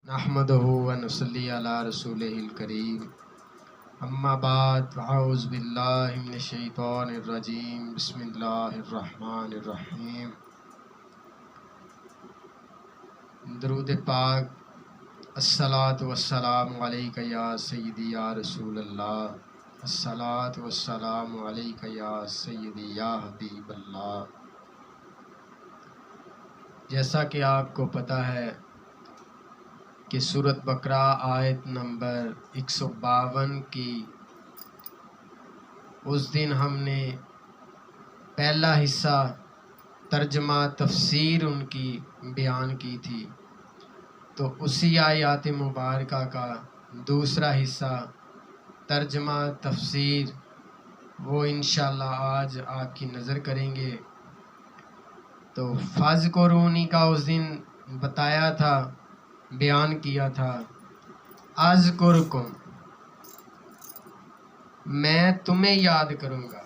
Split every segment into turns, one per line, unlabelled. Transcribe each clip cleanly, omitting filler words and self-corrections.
نحمدہ و نصلی علی رسولہ الکریم اما بعد اعوذ باللہ من الشیطان الرجیم بسم اللہ الرحمن الرحیم۔ درود پاک۔ الصلاۃ والسلام علیک یا سیدی یا رسول اللہ، الصلاۃ والسلام علیک یا سیدی یا حبیب اللہ۔ جیسا کہ آپ کو پتہ ہے کہ سورۃ بقرہ آیت نمبر 152 کی اس دن ہم نے پہلا حصہ ترجمہ تفسیر ان کی بیان کی تھی، تو اسی آیات مبارکہ کا دوسرا حصہ ترجمہ تفسیر وہ انشاءاللہ آج آپ کی نظر کریں گے۔ تو فاذکرونی کا اس دن بتایا تھا، بیان کیا تھا، اذکرکم، میں تمہیں یاد کروں گا۔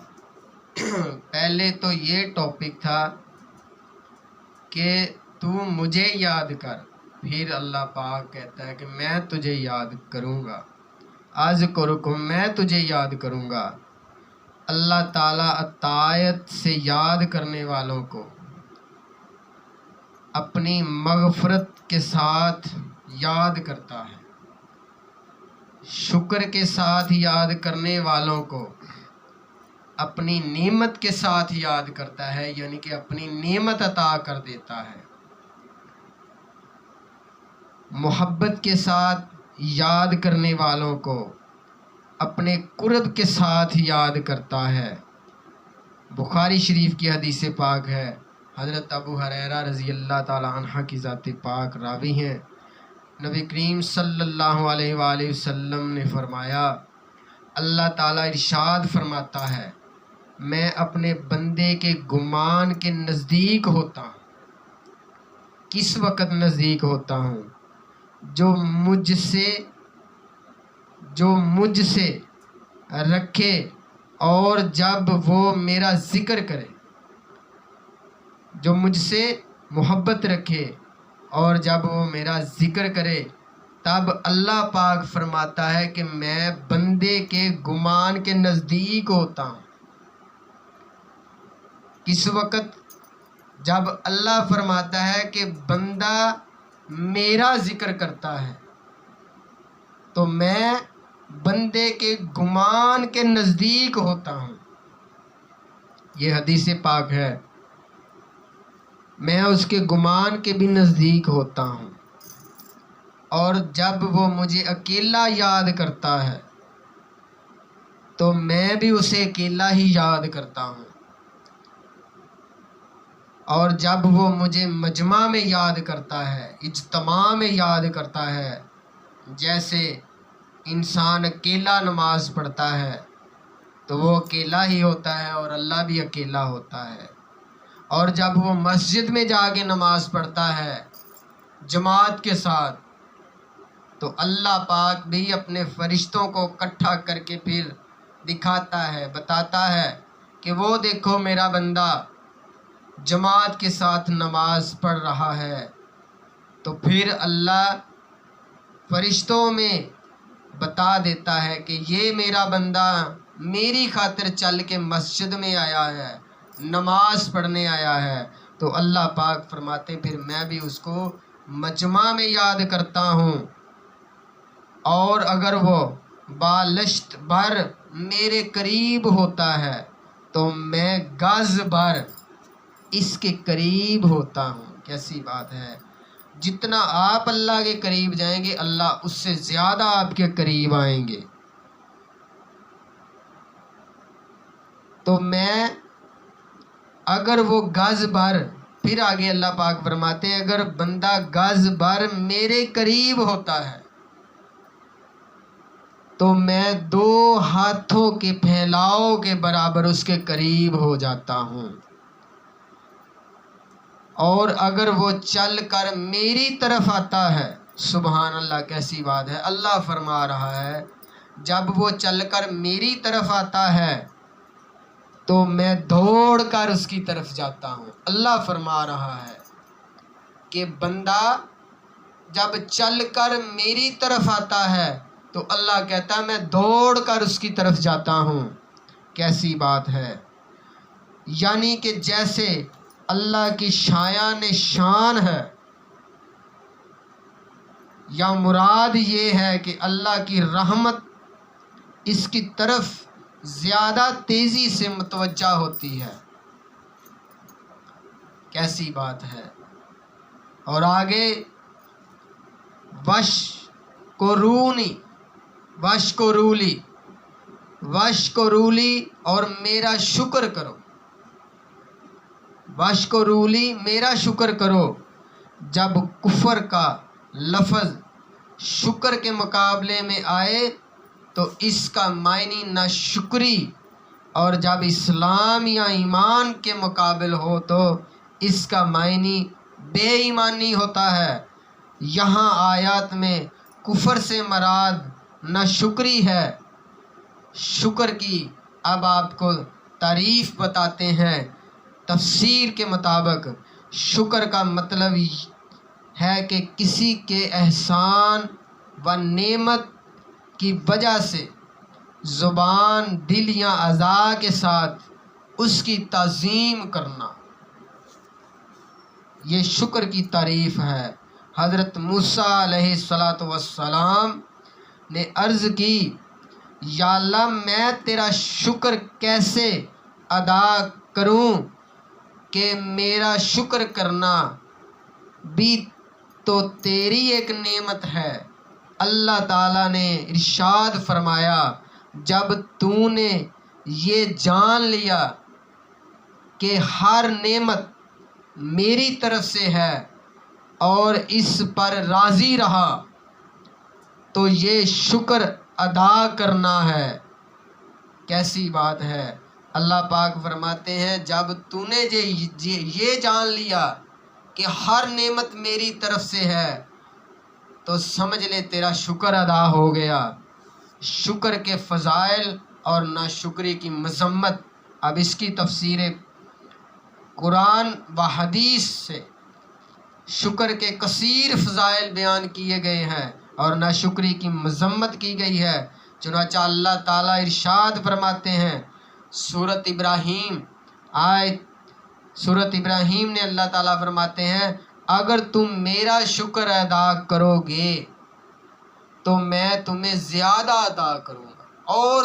پہلے تو یہ ٹاپک تھا کہ تو مجھے یاد کر، پھر اللہ پاک کہتا ہے کہ میں تجھے یاد کروں گا۔ اذکرکم، میں تجھے یاد کروں گا۔ اللہ تعالیٰ اطاعت سے یاد کرنے والوں کو اپنی مغفرت کے ساتھ یاد کرتا ہے، شکر کے ساتھ یاد کرنے والوں کو اپنی نعمت کے ساتھ یاد کرتا ہے، یعنی کہ اپنی نعمت عطا کر دیتا ہے۔ محبت کے ساتھ یاد کرنے والوں کو اپنے قرب کے ساتھ یاد کرتا ہے۔ بخاری شریف کی حدیث پاک ہے، حضرت ابو ہریرہ رضی اللہ تعالی عنہ کی ذات پاک راوی ہیں، نبی کریم صلی اللہ علیہ وآلہ وسلم نے فرمایا، اللہ تعالیٰ ارشاد فرماتا ہے، میں اپنے بندے کے گمان کے نزدیک ہوتا ہوں۔ کس وقت نزدیک ہوتا ہوں؟ جو مجھ سے رکھے اور جب وہ میرا ذکر کرے، جو مجھ سے محبت رکھے اور جب وہ میرا ذکر کرے، تب اللہ پاک فرماتا ہے کہ میں بندے کے گمان کے نزدیک ہوتا ہوں۔ کس وقت؟ جب اللہ فرماتا ہے کہ بندہ میرا ذکر کرتا ہے تو میں بندے کے گمان کے نزدیک ہوتا ہوں۔ یہ حدیث پاک ہے، میں اس کے گمان کے بھی نزدیک ہوتا ہوں۔ اور جب وہ مجھے اکیلا یاد کرتا ہے تو میں بھی اسے اکیلا ہی یاد کرتا ہوں۔ اور جب وہ مجھے مجمع میں یاد کرتا ہے، اجتماع میں یاد کرتا ہے، جیسے انسان اکیلا نماز پڑھتا ہے تو وہ اکیلا ہی ہوتا ہے اور اللہ بھی اکیلا ہوتا ہے۔ اور جب وہ مسجد میں جا کے نماز پڑھتا ہے جماعت کے ساتھ، تو اللہ پاک بھی اپنے فرشتوں کو اکٹھا کر کے پھر دکھاتا ہے، بتاتا ہے کہ وہ دیکھو میرا بندہ جماعت کے ساتھ نماز پڑھ رہا ہے۔ تو پھر اللہ فرشتوں میں بتا دیتا ہے کہ یہ میرا بندہ میری خاطر چل کے مسجد میں آیا ہے، نماز پڑھنے آیا ہے۔ تو اللہ پاک فرماتے پھر میں بھی اس کو مجمع میں یاد کرتا ہوں، اور اگر وہ بالشت بھر میرے قریب ہوتا ہے تو میں گز بھر اس کے قریب ہوتا ہوں۔ کیسی بات ہے! جتنا آپ اللہ کے قریب جائیں گے، اللہ اس سے زیادہ آپ کے قریب آئیں گے۔ تو میں اگر وہ گز بھر، پھر آگے اللہ پاک فرماتے ہیں اگر بندہ گز بھر میرے قریب ہوتا ہے تو میں 2 ہاتھوں کے پھیلاؤ کے برابر اس کے قریب ہو جاتا ہوں۔ اور اگر وہ چل کر میری طرف آتا ہے، سبحان اللہ، کیسی بات ہے! اللہ فرما رہا ہے جب وہ چل کر میری طرف آتا ہے تو میں دوڑ کر اس کی طرف جاتا ہوں۔ اللہ فرما رہا ہے کہ بندہ جب چل کر میری طرف آتا ہے تو اللہ کہتا ہے میں دوڑ کر اس کی طرف جاتا ہوں۔ کیسی بات ہے! یعنی کہ جیسے اللہ کی شایان شان ہے، یا مراد یہ ہے کہ اللہ کی رحمت اس کی طرف زیادہ تیزی سے متوجہ ہوتی ہے۔ کیسی بات ہے! اور آگے وشکرولی اور میرا شکر کرو، وشکرولی میرا شکر کرو۔ جب کفر کا لفظ شکر کے مقابلے میں آئے تو اس کا معنی ناشکری، اور جب اسلام یا ایمان کے مقابل ہو تو اس کا معنی بے ایمانی ہوتا ہے۔ یہاں آیات میں کفر سے مراد ناشکری ہے۔ شکر کی اب آپ کو تعریف بتاتے ہیں۔ تفسیر کے مطابق شکر کا مطلب ہے کہ کسی کے احسان و نعمت کی وجہ سے زبان، دل یا اعضاء کے ساتھ اس کی تعظیم کرنا، یہ شکر کی تعریف ہے۔ حضرت موسیٰ علیہ السلام نے عرض کی، یا اللہ میں تیرا شکر کیسے ادا کروں کہ میرا شکر کرنا بھی تو تیری ایک نعمت ہے۔ اللہ تعالیٰ نے ارشاد فرمایا، جب تو نے یہ جان لیا کہ ہر نعمت میری طرف سے ہے اور اس پر راضی رہا تو یہ شکر ادا کرنا ہے۔ کیسی بات ہے! اللہ پاک فرماتے ہیں جب تو نے یہ جان لیا کہ ہر نعمت میری طرف سے ہے تو سمجھ لے تیرا شکر ادا ہو گیا۔ شکر کے فضائل اور ناشکری کی مذمت، اب اس کی تفسیر قرآن و حدیث سے شکر کے کثیر فضائل بیان کیے گئے ہیں اور ناشکری کی مذمت کی گئی ہے۔ چنانچہ اللہ تعالیٰ ارشاد فرماتے ہیں، سورۃ ابراہیم نے اللہ تعالیٰ فرماتے ہیں، اگر تم میرا شکر ادا کرو گے تو میں تمہیں زیادہ عطا کروں گا، اور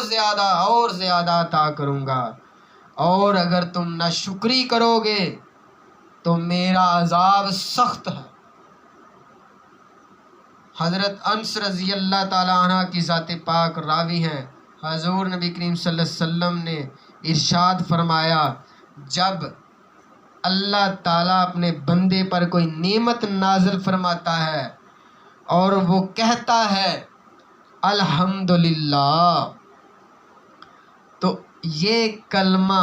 زیادہ عطا کروں گا، اور اگر تم ناشکری کرو گے تو میرا عذاب سخت ہے۔ حضرت انس رضی اللہ تعالیٰ عنہ کی ذات پاک راوی ہیں، حضور نبی کریم صلی اللہ علیہ وسلم نے ارشاد فرمایا، جب اللہ تعالیٰ اپنے بندے پر کوئی نعمت نازل فرماتا ہے اور وہ کہتا ہے الحمدللہ، تو یہ کلمہ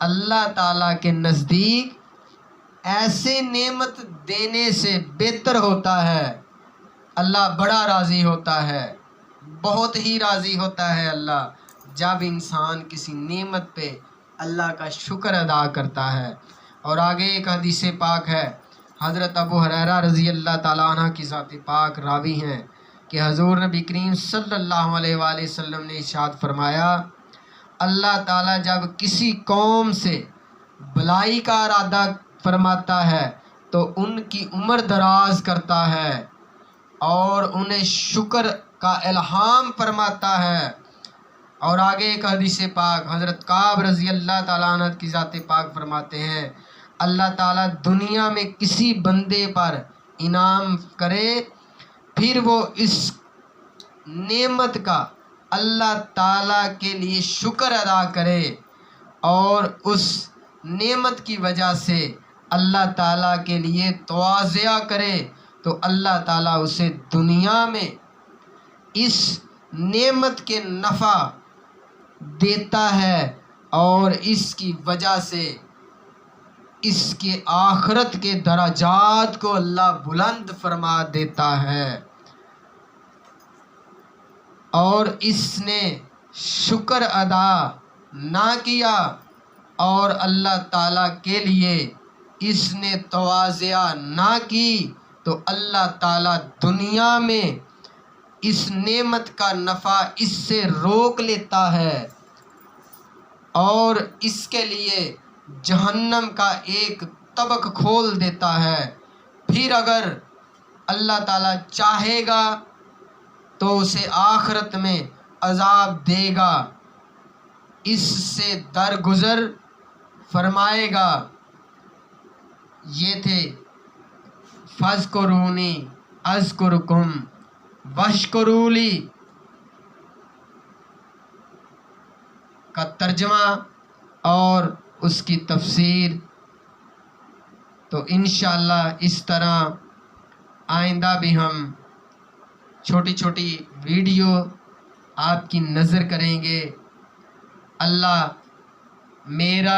اللہ تعالیٰ کے نزدیک ایسے نعمت دینے سے بہتر ہوتا ہے۔ اللہ بڑا راضی ہوتا ہے، بہت ہی راضی ہوتا ہے اللہ جب انسان کسی نعمت پہ اللہ کا شکر ادا کرتا ہے۔ اور آگے ایک حدیث پاک ہے، حضرت ابو ہریرہ رضی اللہ تعالیٰ عنہ کی ذات پاک راوی ہیں کہ حضور نبی کریم صلی اللہ علیہ وآلہ وسلم نے ارشاد فرمایا، اللہ تعالیٰ جب کسی قوم سے بھلائی کا ارادہ فرماتا ہے تو ان کی عمر دراز کرتا ہے اور انہیں شکر کا الہام فرماتا ہے۔ اور آگے ایک حدیث پاک حضرت کعب رضی اللہ تعالیٰ عنہ کی ذات پاک فرماتے ہیں، اللہ تعالیٰ دنیا میں کسی بندے پر انعام کرے، پھر وہ اس نعمت کا اللہ تعالیٰ کے لیے شکر ادا کرے اور اس نعمت کی وجہ سے اللہ تعالیٰ کے لیے تواضع کرے تو اللہ تعالیٰ اسے دنیا میں اس نعمت کے نفع دیتا ہے اور اس کی وجہ سے اس کے آخرت کے درجات کو اللہ بلند فرما دیتا ہے۔ اور اس نے شکر ادا نہ کیا اور اللہ تعالیٰ کے لیے اس نے تواضع نہ کی تو اللہ تعالیٰ دنیا میں اس نعمت کا نفع اس سے روک لیتا ہے اور اس کے لیے جہنم کا ایک طبق کھول دیتا ہے۔ پھر اگر اللہ تعالیٰ چاہے گا تو اسے آخرت میں عذاب دے گا، اس سے درگزر فرمائے گا۔ یہ تھے فَاذْكُرُونِی أَذْكُرْکُم وَاشْکُرُوا لِی کا ترجمہ اور اس کی تفسیر۔ تو انشاءاللہ اس طرح آئندہ بھی ہم چھوٹی چھوٹی ویڈیو آپ کی نظر کریں گے۔ اللہ میرا